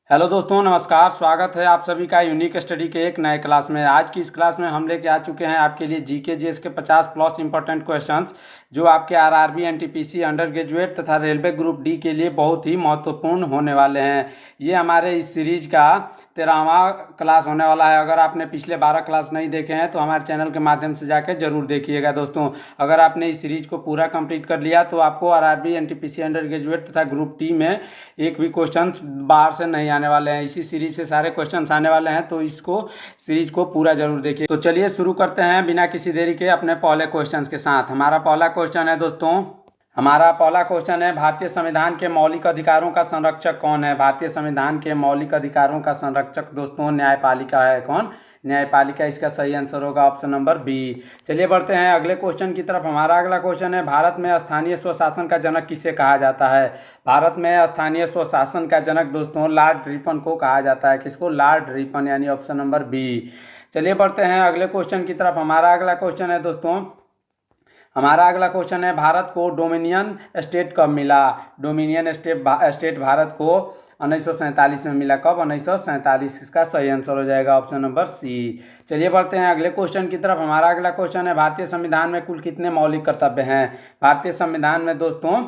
Hello दोस्तों, नमस्कार। स्वागत है आप सभी का यूनिक स्टडी के एक नए क्लास में। आज की इस क्लास में हम लेके आ चुके हैं आपके लिए जीके जीएस के 50 प्लस इंपॉर्टेंट क्वेश्चंस जो आपके आरआरबी, एनटीपीसी, अंडर ग्रेजुएट तथा रेलवे ग्रुप डी के लिए बहुत ही महत्वपूर्ण होने वाले हैं। ये हमारे इस सीरीज का 13वां क्लास होने वाला है। अगर आपने पिछले 12 क्लास नहीं देखे हैं तो हमारे चैनल के माध्यम से जाकर जरूर देखिएगा दोस्तों। अगर आपने इस सीरीज को पूरा कंप्लीट कर लिया तो आपको आरआरबी, एनटीपीसी, अंडर ग्रेजुएट तथा ग्रुप डी में एक भी क्वेश्चन बाहर से नहीं आने वाले हैं। इसी सीरीज से सारे क्वेश्चंस आने वाले हैं, तो इसको सीरीज को पूरा जरूर देखिए। तो चलिए शुरू करते हैं बिना किसी देरी के अपने पहले क्वेश्चंस के साथ। हमारा पहला क्वेश्चन है दोस्तों, भारतीय संविधान के मौलिक अधिकारों का संरक्षक कौन है। भारतीय संविधान के मौलिक अधिकारों का संरक्षक दोस्तों न्यायपालिका है। कौन? न्यायपालिका। इसका सही आंसर होगा ऑप्शन नंबर बी। चलिए बढ़ते हैं अगले क्वेश्चन की तरफ। हमारा अगला क्वेश्चन है, भारत में स्थानीय स्वशासन का जनक किसे कहा जाता है। भारत में स्थानीय स्वशासन का जनक दोस्तों लॉर्ड रिपन को कहा जाता है। किसको? लॉर्ड रिपन, यानी ऑप्शन नंबर बी। चलिए बढ़ते हैं अगले क्वेश्चन की तरफ। हमारा अगला क्वेश्चन है दोस्तों, भारत को डोमिनियन स्टेट कब मिला। डोमिनियन स्टेट भारत को 1947 में मिला। कब? 1947। इसका सही आंसर हो जाएगा ऑप्शन नंबर सी। चलिए बढ़ते हैं अगले क्वेश्चन की तरफ। हमारा अगला क्वेश्चन है, भारतीय संविधान में कुल कितने मौलिक कर्तव्य हैं। भारतीय संविधान में दोस्तों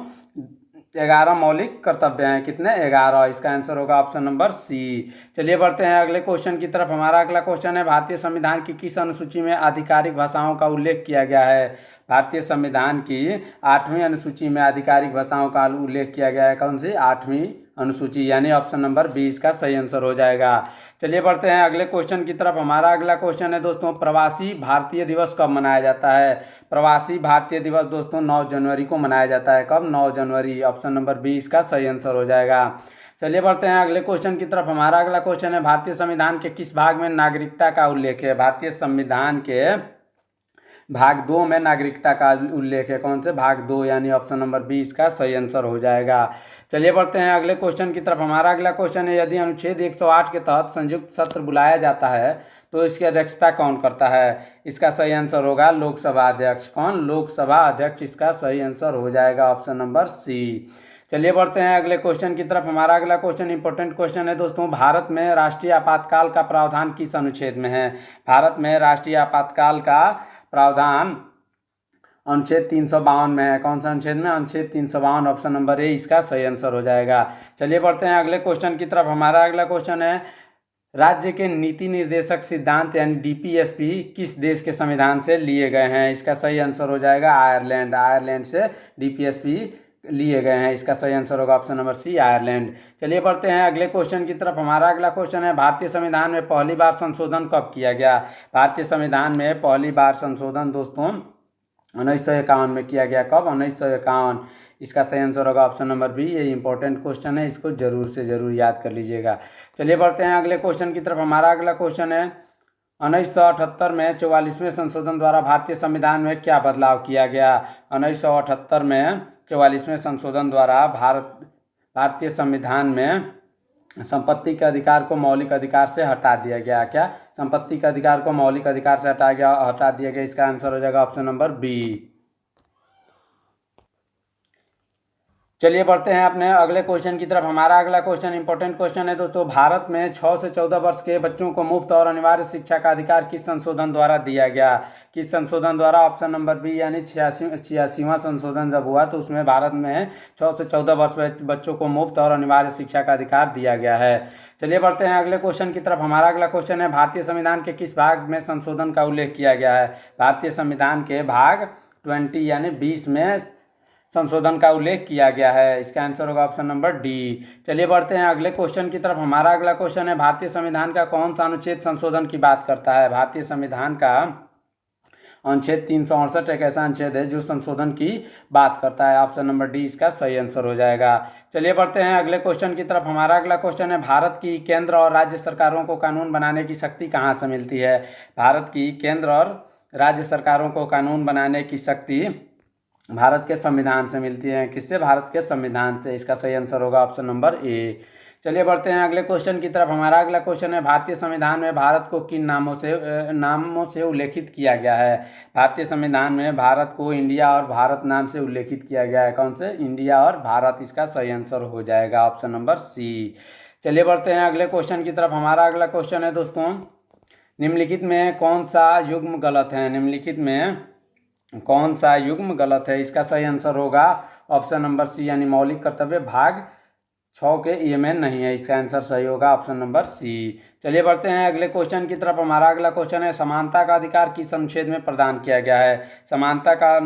11 मौलिक कर्तव्य हैं। कितने? 11। इसका आंसर होगा ऑप्शन नंबर सी। चलिए बढ़ते हैं अगले क्वेश्चन की तरफ। हमारा अगला क्वेश्चन है, भारतीय संविधान की किस अनुसूची में आधिकारिक भाषाओं का उल्लेख किया गया है। भारतीय संविधान की 8वीं अनुसूची में आधिकारिक भाषाओं का उल्लेख किया गया है। कौन सी? 8वीं अनुसूची, यानी ऑप्शन नंबर 20 का सही आंसर हो जाएगा। चलिए बढ़ते हैं अगले क्वेश्चन की तरफ। हमारा अगला क्वेश्चन है दोस्तों, प्रवासी भारतीय दिवस कब मनाया जाता है। प्रवासी भारतीय दिवस दोस्तों 9 जनवरी को मनाया जाता है। कब? 9 जनवरी। ऑप्शन नंबर 20 का सही आंसर हो जाएगा। चलिए बढ़ते हैं अगले क्वेश्चन की तरफ। हमारा अगला क्वेश्चन है, भारतीय संविधान के किस भाग में नागरिकता का उल्लेख है। भारतीय संविधान के भाग 2 में नागरिकता का उल्लेख है। कौन से? भाग 2, यानी ऑप्शन नंबर 20 का सही आंसर हो जाएगा। चलिए बढ़ते हैं अगले क्वेश्चन की तरफ। हमारा अगला क्वेश्चन है, यदि अनुच्छेद 108 के तहत संयुक्त सत्र बुलाया जाता है तो इसकी अध्यक्षता कौन करता है। इसका सही आंसर होगा लोकसभा अध्यक्ष। कौन? लोकसभा अध्यक्ष। इसका सही आंसर हो जाएगा ऑप्शन नंबर सी। चलिए बढ़ते हैं अगले क्वेश्चन की तरफ। हमारा अगला क्वेश्चन इंपॉर्टेंट क्वेश्चन है दोस्तों, भारत में राष्ट्रीय आपातकाल का प्रावधान किस अनुच्छेद में है। भारत में राष्ट्रीय आपातकाल का प्रावधान अनुच्छेद 352 में है। कौन सा अनुच्छेद में? अनुच्छेद 352, ऑप्शन नंबर ए इसका सही आंसर हो जाएगा। चलिए बढ़ते हैं अगले क्वेश्चन की तरफ। हमारा अगला क्वेश्चन है, राज्य के नीति निर्देशक सिद्धांत यानी डीपीएसपी किस देश के संविधान से लिए गए हैं। इसका सही आंसर हो जाएगा आयरलैंड। आयरलैंड से डीपीएसपी लिए गए हैं। इसका सही आंसर होगा ऑप्शन नंबर सी, आयरलैंड। चलिए बढ़ते हैं अगले क्वेश्चन की तरफ। हमारा अगला क्वेश्चन है, भारतीय संविधान में पहली बार संशोधन कब किया गया। भारतीय संविधान में पहली बार संशोधन दोस्तों 1951 में किया गया। कब? 1951। इसका सही आंसर होगा ऑप्शन नंबर बी। ये इंपॉर्टेंट क्वेश्चन है, इसको जरूर से जरूर याद कर लीजिएगा। चलिए बढ़ते हैं अगले क्वेश्चन की तरफ। हमारा अगला क्वेश्चन है, 1978 में 44वें संशोधन द्वारा भारतीय संविधान में क्या बदलाव किया गया। 1978 में 44वें संशोधन द्वारा भारतीय संविधान में संपत्ति के अधिकार को मौलिक अधिकार से हटा दिया गया। क्या? संपत्ति के अधिकार को मौलिक अधिकार से हटा दिया गया। इसका आंसर हो जाएगा ऑप्शन नंबर बी। चलिए बढ़ते हैं अपने अगले क्वेश्चन की तरफ। हमारा अगला क्वेश्चन इंपॉर्टेंट क्वेश्चन है दोस्तों, भारत में 6 से 14 वर्ष के बच्चों को मुफ्त और अनिवार्य शिक्षा का अधिकार किस संशोधन द्वारा दिया गया। किस संशोधन द्वारा? ऑप्शन नंबर बी, यानी 86वां संशोधन जब हुआ तो उसमें भारत में 6 से 14 वर्ष बच्चों को मुफ्त और अनिवार्य शिक्षा का अधिकार दिया गया है। चलिए बढ़ते हैं अगले क्वेश्चन की तरफ। हमारा अगला क्वेश्चन है, भारतीय संविधान के किस भाग में संशोधन का उल्लेख किया गया है। भारतीय संविधान के भाग 20 यानी 20 में संशोधन का उल्लेख किया गया है। इसका आंसर होगा ऑप्शन नंबर डी। चलिए बढ़ते हैं अगले क्वेश्चन की तरफ। हमारा अगला क्वेश्चन है, भारतीय संविधान का कौन सा अनुच्छेद संशोधन की बात करता है। भारतीय संविधान का अनुच्छेद 368 एक ऐसा अनुच्छेद है जो संशोधन की बात करता है। ऑप्शन नंबर डी इसका सही आंसर हो जाएगा। चलिए बढ़ते हैं अगले क्वेश्चन की तरफ। हमारा अगला क्वेश्चन है, भारत की केंद्र और राज्य सरकारों को कानून बनाने की शक्ति कहाँ से मिलती है। भारत की केंद्र और राज्य सरकारों को कानून बनाने की शक्ति भारत के संविधान से मिलती है। किससे? भारत के संविधान से। इसका सही आंसर होगा ऑप्शन नंबर ए। चलिए बढ़ते हैं अगले क्वेश्चन की तरफ। हमारा अगला क्वेश्चन है, भारतीय संविधान में भारत को किन नामों से उल्लेखित किया गया है। भारतीय संविधान में भारत को इंडिया और भारत नाम से उल्लेखित किया गया है। कौन से? इंडिया और भारत। इसका सही आंसर हो जाएगा ऑप्शन नंबर सी। चलिए बढ़ते हैं अगले क्वेश्चन की तरफ। हमारा अगला क्वेश्चन है दोस्तों, निम्नलिखित में कौन सा युग्म गलत है? निम्नलिखित में कौन सा युग्म गलत है? इसका सही आंसर होगा ऑप्शन नंबर सी, यानी मौलिक कर्तव्य भाग 6 के ई में नहीं है। इसका आंसर सही होगा ऑप्शन नंबर सी। चलिए बढ़ते हैं अगले क्वेश्चन की तरफ। हमारा अगला क्वेश्चन है, समानता का अधिकार किस अनुच्छेद में प्रदान किया गया है? समानता का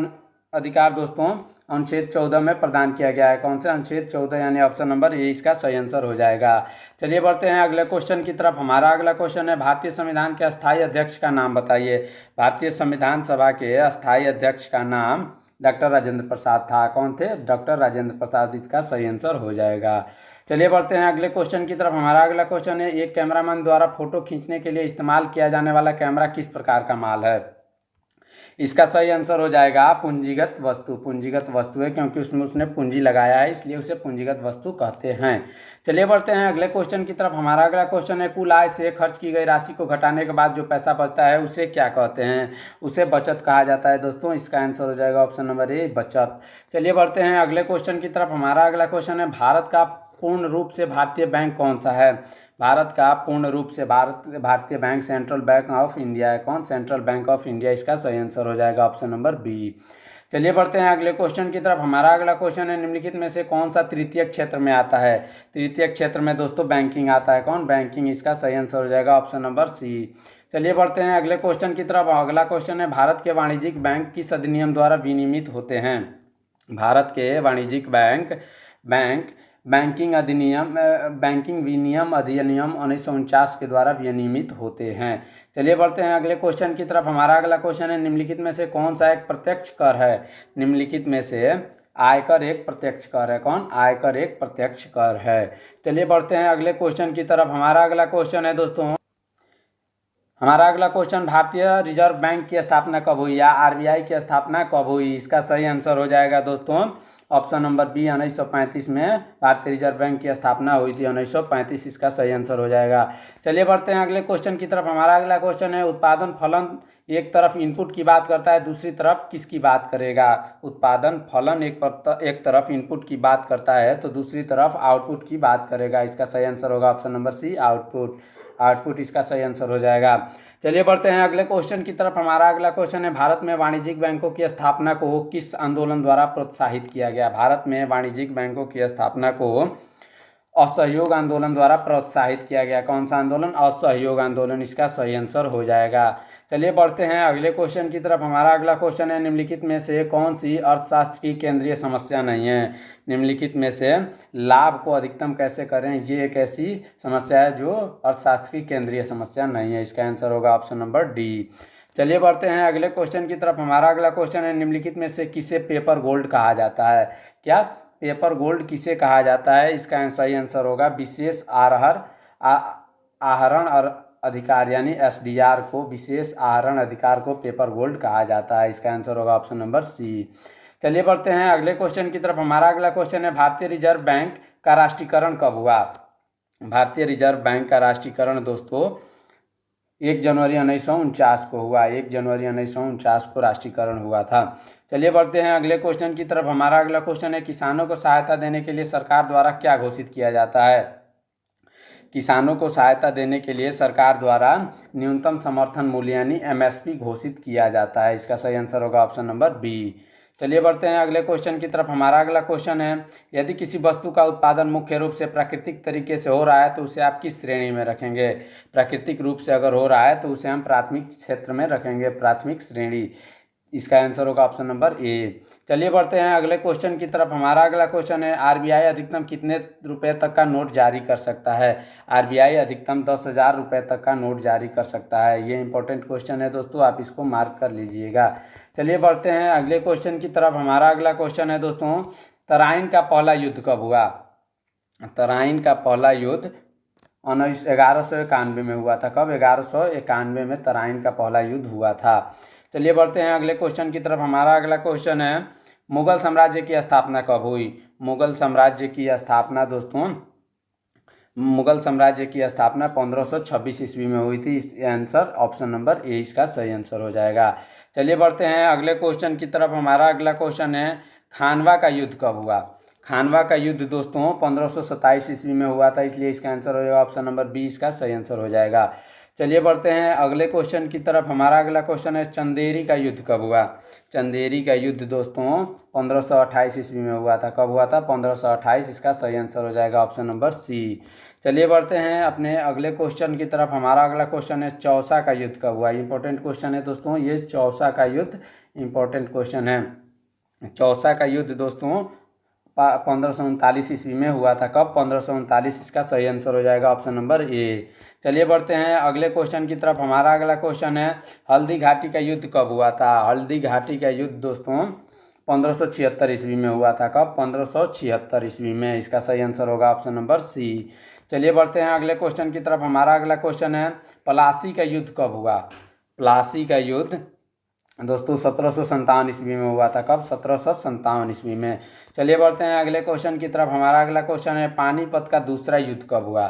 अधिकार दोस्तों अनुच्छेद 14 में प्रदान किया गया है। कौन से? अनुच्छेद 14, यानी ऑप्शन नंबर ए इसका सही आंसर हो जाएगा। चलिए बढ़ते हैं अगले क्वेश्चन की तरफ। हमारा अगला क्वेश्चन है, भारतीय संविधान के अस्थायी अध्यक्ष का नाम बताइए। भारतीय संविधान सभा के अस्थायी अध्यक्ष का नाम डॉक्टर राजेंद्र प्रसाद था। कौन थे? डॉक्टर राजेंद्र प्रसाद इसका सही आंसर हो जाएगा। चलिए बढ़ते हैं अगले क्वेश्चन की तरफ। हमारा अगला क्वेश्चन है, एक कैमरामैन द्वारा फोटो खींचने के लिए इस्तेमाल किया जाने वाला कैमरा किस प्रकार का माल है? इसका सही आंसर हो जाएगा पूंजीगत वस्तु। पूंजीगत वस्तु है क्योंकि उसमें उसने पूंजी लगाया है, इसलिए उसे पूंजीगत वस्तु कहते हैं। चलिए बढ़ते हैं अगले क्वेश्चन की तरफ। हमारा अगला क्वेश्चन है, कुल आय से खर्च की गई राशि को घटाने के बाद जो पैसा बचता है उसे क्या कहते हैं? उसे बचत कहा जाता है दोस्तों। इसका आंसर हो जाएगा ऑप्शन नंबर ए, बचत। चलिए बढ़ते हैं अगले क्वेश्चन की तरफ। हमारा अगला क्वेश्चन है, भारत का पूर्ण रूप से भारतीय बैंक कौन सा है? भारत का पूर्ण रूप से भारतीय bank central bank of India है। कौन? सेंट्रल बैंक ऑफ इंडिया इसका सही आंसर हो जाएगा ऑप्शन नंबर बी। चलिए बढ़ते हैं अगले क्वेश्चन की तरफ। हमारा अगला क्वेश्चन है, निम्नलिखित में से कौन सा तृतीय क्षेत्र में आता है? तृतीय क्षेत्र में दोस्तों बैंकिंग आता है। कौन? बैंकिंग इसका सही आंसर हो जाएगा ऑप्शन नंबर सी। चलिए बढ़ते हैं अगले क्वेश्चन की तरफ। अगला क्वेश्चन है, भारत के वाणिज्यिक बैंक किस अधिनियम द्वारा विनियमित होते हैं? भारत के वाणिज्यिक बैंक बैंकिंग विनियम अधिनियम 1949 के द्वारा विनियमित होते हैं। चलिए बढ़ते हैं अगले क्वेश्चन की तरफ। हमारा अगला क्वेश्चन है, निम्नलिखित में से कौन सा एक प्रत्यक्ष कर है? निम्नलिखित में से आयकर एक प्रत्यक्ष कर है। कौन? आयकर एक प्रत्यक्ष कर है। चलिए बढ़ते हैं अगले क्वेश्चन की तरफ। हमारा अगला क्वेश्चन है दोस्तों, हमारा अगला क्वेश्चन, भारतीय रिजर्व बैंक की स्थापना कब हुई या आरबीआई की स्थापना कब हुई? इसका सही आंसर हो जाएगा दोस्तों ऑप्शन नंबर बी, 1935 में भारतीय रिजर्व बैंक की स्थापना हुई थी। 1935 इसका सही आंसर हो जाएगा। चलिए बढ़ते हैं अगले क्वेश्चन की तरफ। हमारा अगला क्वेश्चन है, उत्पादन फलन एक तरफ इनपुट की बात करता है, दूसरी तरफ किसकी बात करेगा? उत्पादन फलन एक तरफ इनपुट की बात करता है तो दूसरी तरफ आउटपुट की बात करेगा। इसका सही आंसर होगा ऑप्शन नंबर सी, आउटपुट इसका सही आंसर हो जाएगा। चलिए बढ़ते हैं अगले क्वेश्चन की तरफ। हमारा अगला क्वेश्चन है, भारत में वाणिज्यिक बैंकों की स्थापना को किस आंदोलन द्वारा प्रोत्साहित किया गया? भारत में वाणिज्यिक बैंकों की स्थापना को असहयोग आंदोलन द्वारा प्रोत्साहित किया गया। कौन सा आंदोलन? असहयोग आंदोलन इसका सही आंसर हो जाएगा। चलिए बढ़ते हैं अगले क्वेश्चन की तरफ। हमारा अगला क्वेश्चन है, निम्नलिखित में से कौन सी अर्थशास्त्र की केंद्रीय समस्या नहीं है? निम्नलिखित में से लाभ को अधिकतम कैसे करें, ये एक ऐसी समस्या है जो अर्थशास्त्र की केंद्रीय समस्या नहीं है। इसका आंसर होगा ऑप्शन नंबर डी। चलिए बढ़ते हैं अगले क्वेश्चन की तरफ। हमारा अगला क्वेश्चन है, निम्नलिखित में से किसे पेपर गोल्ड कहा जाता है? क्या? पेपर गोल्ड किसे कहा जाता है? इसका सही आंसर होगा विशेष आहरण और अधिकार, यानी एसडीआर को, विशेष आहरण अधिकार को पेपर गोल्ड कहा जाता है। इसका आंसर होगा ऑप्शन नंबर सी। चलिए बढ़ते हैं अगले क्वेश्चन की तरफ। हमारा अगला क्वेश्चन है, भारतीय रिजर्व बैंक का राष्ट्रीयकरण कब हुआ? भारतीय रिजर्व बैंक का राष्ट्रीयकरण दोस्तों 1 जनवरी 1949 को हुआ। 1 जनवरी 1949 को राष्ट्रीयकरण हुआ था। चलिए बढ़ते हैं अगले क्वेश्चन की तरफ। हमारा अगला क्वेश्चन है, किसानों को सहायता देने के लिए सरकार द्वारा क्या घोषित किया जाता है? किसानों को सहायता देने के लिए सरकार द्वारा न्यूनतम समर्थन मूल्य यानी एमएसपी घोषित किया जाता है। इसका सही आंसर होगा ऑप्शन नंबर बी। चलिए बढ़ते हैं अगले क्वेश्चन की तरफ। हमारा अगला क्वेश्चन है, यदि किसी वस्तु का उत्पादन मुख्य रूप से प्राकृतिक तरीके से हो रहा है तो उसे आप किस श्रेणी में रखेंगे? प्राकृतिक रूप से अगर हो रहा है तो उसे हम प्राथमिक क्षेत्र में रखेंगे, प्राथमिक श्रेणी। इसका आंसर होगा ऑप्शन नंबर ए। चलिए बढ़ते हैं अगले क्वेश्चन की तरफ। हमारा अगला क्वेश्चन है, आरबीआई अधिकतम कितने रुपए तक का नोट जारी कर सकता है? आरबीआई अधिकतम 10,000 रुपये तक का नोट जारी कर सकता है। ये इंपॉर्टेंट क्वेश्चन है दोस्तों, आप इसको मार्क कर लीजिएगा। चलिए बढ़ते हैं अगले क्वेश्चन की तरफ। हमारा अगला क्वेश्चन है दोस्तों, तराइन का पहला युद्ध कब हुआ? तराइन का पहला युद्ध 1191 में हुआ था। कब? 1191 में तराइन का पहला युद्ध हुआ था। चलिए बढ़ते हैं अगले क्वेश्चन की तरफ। हमारा अगला क्वेश्चन है, मुगल साम्राज्य की स्थापना कब हुई? मुगल साम्राज्य की स्थापना दोस्तों, मुगल साम्राज्य की स्थापना 1526 ईस्वी में हुई थी। इस आंसर ऑप्शन नंबर ए इसका सही आंसर हो जाएगा। चलिए बढ़ते हैं अगले क्वेश्चन की तरफ। हमारा अगला क्वेश्चन है, खानवा का युद्ध कब हुआ? खानवा का युद्ध दोस्तों 1527 ईस्वी में हुआ था, इसलिए इसका आंसर हो जाएगा ऑप्शन नंबर बी, इसका सही आंसर हो जाएगा। चलिए बढ़ते हैं अगले क्वेश्चन की तरफ। हमारा अगला क्वेश्चन है चंदेरी का युद्ध कब हुआ। चंदेरी का युद्ध दोस्तों 1528 ईस्वी में हुआ था। कब हुआ था? 1528, इसका सही आंसर हो जाएगा ऑप्शन नंबर सी। चलिए बढ़ते हैं अपने अगले क्वेश्चन की तरफ। हमारा अगला क्वेश्चन है चौसा का युद्ध कब हुआ। इंपॉर्टेंट क्वेश्चन है दोस्तों, ये चौसा का युद्ध इंपॉर्टेंट क्वेश्चन है। चौसा का युद्ध दोस्तों 1539 ईस्वी में हुआ था। कब? 1539, इसका सही आंसर हो जाएगा ऑप्शन नंबर ए। चलिए बढ़ते हैं अगले क्वेश्चन की तरफ। हमारा अगला क्वेश्चन है हल्दी घाटी का युद्ध कब हुआ था। हल्दी घाटी का युद्ध दोस्तों 1576 ईस्वी में हुआ था। कब? 1576 ईस्वी में, इसका सही आंसर होगा ऑप्शन नंबर सी। चलिए बढ़ते हैं अगले क्वेश्चन की तरफ। हमारा अगला क्वेश्चन है प्लासी का युद्ध कब हुआ। प्लासी का युद्ध दोस्तों 1757 ईस्वी में हुआ था। कब? 1757 ईस्वी में। चलिए बढ़ते हैं अगले क्वेश्चन की तरफ। हमारा अगला क्वेश्चन है पानीपत का दूसरा युद्ध कब हुआ।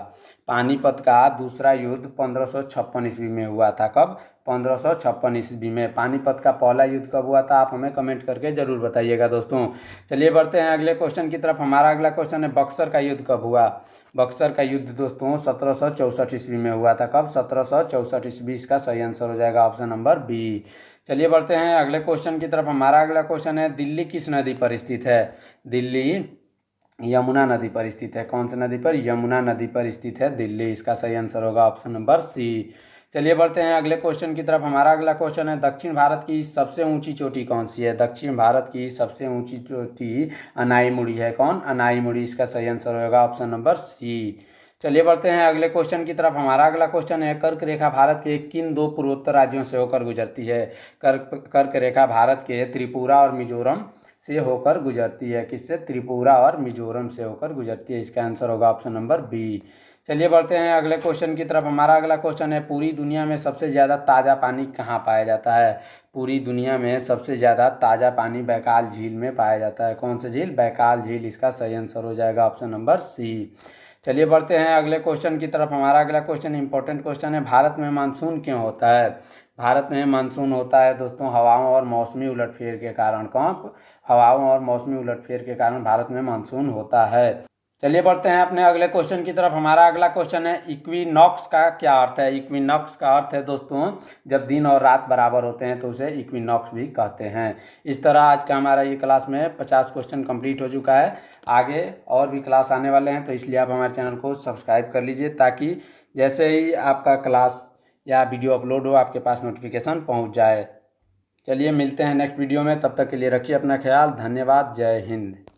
पानीपत का दूसरा युद्ध 1556 ईस्वी में हुआ था। कब? 1556 ईस्वी में। पानीपत का पहला युद्ध कब हुआ था, आप हमें कमेंट करके जरूर बताइएगा दोस्तों। चलिए बढ़ते हैं अगले क्वेश्चन की तरफ। हमारा अगला क्वेश्चन है बक्सर का युद्ध कब हुआ। बक्सर का युद्ध दोस्तों 1764 ईस्वी में हुआ था। कब? 1764 ईस्वी, इसका सही आंसर हो जाएगा ऑप्शन नंबर बी। चलिए बढ़ते हैं अगले क्वेश्चन की तरफ। हमारा अगला क्वेश्चन है दिल्ली किस नदी पर स्थित है। दिल्ली यमुना नदी पर स्थित है। कौन सी नदी पर? यमुना नदी पर स्थित है दिल्ली, इसका सही आंसर होगा ऑप्शन नंबर सी। चलिए बढ़ते हैं अगले क्वेश्चन की तरफ। हमारा अगला क्वेश्चन है दक्षिण भारत की सबसे ऊंची चोटी कौन सी है। दक्षिण भारत की सबसे ऊंची चोटी अनाईमुड़ी है। कौन? अनाईमुड़ी, इसका सही आंसर होगा ऑप्शन नंबर सी। चलिए बढ़ते हैं अगले क्वेश्चन की तरफ। हमारा अगला क्वेश्चन है कर्क रेखा भारत के किन दो पूर्वोत्तर राज्यों से होकर गुजरती है। कर्क रेखा भारत के त्रिपुरा और मिजोरम से होकर गुजरती है। किससे? त्रिपुरा और मिजोरम से होकर गुजरती है, इसका आंसर होगा ऑप्शन नंबर बी। चलिए बढ़ते हैं अगले क्वेश्चन की तरफ। हमारा अगला क्वेश्चन है पूरी दुनिया में सबसे ज़्यादा ताज़ा पानी कहाँ पाया जाता है। पूरी दुनिया में सबसे ज़्यादा ताज़ा पानी बैकाल झील में पाया जाता है। कौन सी झील? बैकाल झील, इसका सही आंसर हो जाएगा ऑप्शन नंबर सी। चलिए बढ़ते हैं अगले क्वेश्चन की तरफ। हमारा अगला क्वेश्चन इंपॉर्टेंट क्वेश्चन है भारत में मानसून क्यों होता है। भारत में मानसून होता है दोस्तों हवाओं और मौसमी उलटफेर के कारण। कौन? हवाओं और मौसमी उलटफेर के कारण भारत में मानसून होता है। चलिए बढ़ते हैं अपने अगले क्वेश्चन की तरफ। हमारा अगला क्वेश्चन है इक्विनॉक्स का क्या अर्थ है। इक्विनॉक्स का अर्थ है दोस्तों जब दिन और रात बराबर होते हैं तो उसे इक्विनॉक्स भी कहते हैं। इस तरह आज का हमारा ये क्लास में 50 क्वेश्चन कंप्लीट हो चुका है। आगे और भी क्लास आने वाले हैं, तो इसलिए आप हमारे चैनल को सब्सक्राइब कर लीजिए ताकि जैसे ही आपका क्लास या वीडियो अपलोड हो आपके पास नोटिफिकेशन पहुंच जाए। चलिए मिलते हैं नेक्स्ट वीडियो में, तब तक के लिए रखिए अपना ख्याल। धन्यवाद। जय हिंद।